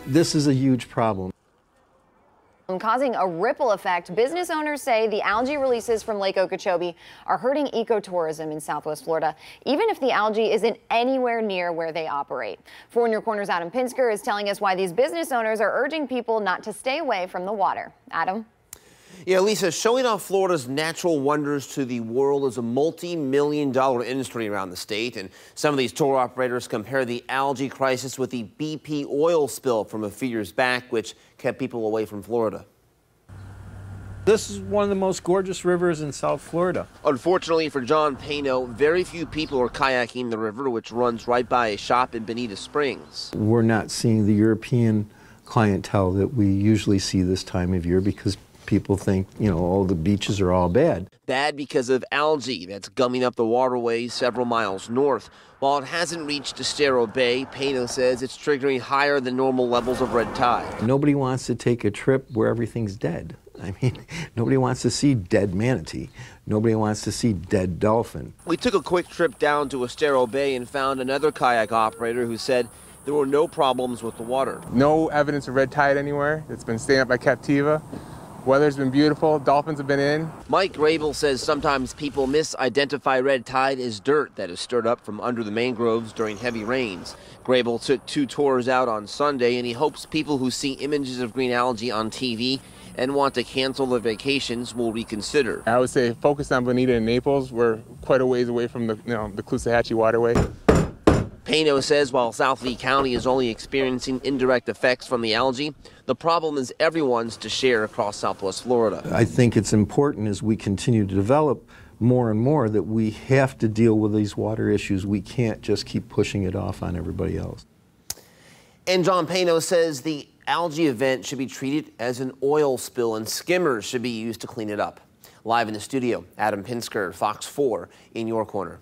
This is a huge problem. Causing a ripple effect, business owners say the algae releases from Lake Okeechobee are hurting ecotourism in Southwest Florida, even if the algae isn't anywhere near where they operate. 4 in Your Corner's Adam Pinsker is telling us why these business owners are urging people not to stay away from the water. Adam? Yeah, Lisa, showing off Florida's natural wonders to the world is a multi-million-dollar industry around the state, and some of these tour operators compare the algae crisis with the BP oil spill from a few years back, which kept people away from Florida. This is one of the most gorgeous rivers in South Florida. Unfortunately for John Paeno, very few people are kayaking the river, which runs right by a shop in Bonita Springs. We're not seeing the European clientele that we usually see this time of year because people think, you know, all the beaches are all bad. Bad because of algae that's gumming up the waterways several miles north. While it hasn't reached Estero Bay, Paeno says it's triggering higher than normal levels of red tide. Nobody wants to take a trip where everything's dead. I mean, nobody wants to see dead manatee. Nobody wants to see dead dolphin. We took a quick trip down to Estero Bay and found another kayak operator who said there were no problems with the water. No evidence of red tide anywhere. It's been staying up by Captiva. Weather's been beautiful. Dolphins have been in. Mike Grable says sometimes people misidentify red tide as dirt that is stirred up from under the mangroves during heavy rains. Grable took 2 tours out on Sunday, and he hopes people who see images of green algae on TV and want to cancel their vacations will reconsider. I would say focus on Bonita and Naples. We're quite a ways away from the Caloosahatchee waterway. Paeno says while South Lee County is only experiencing indirect effects from the algae, the problem is everyone's to share across Southwest Florida. I think it's important as we continue to develop more and more that we have to deal with these water issues. We can't just keep pushing it off on everybody else. And John Paeno says the algae event should be treated as an oil spill and skimmers should be used to clean it up. Live in the studio, Adam Pinsker, Fox 4 in Your Corner.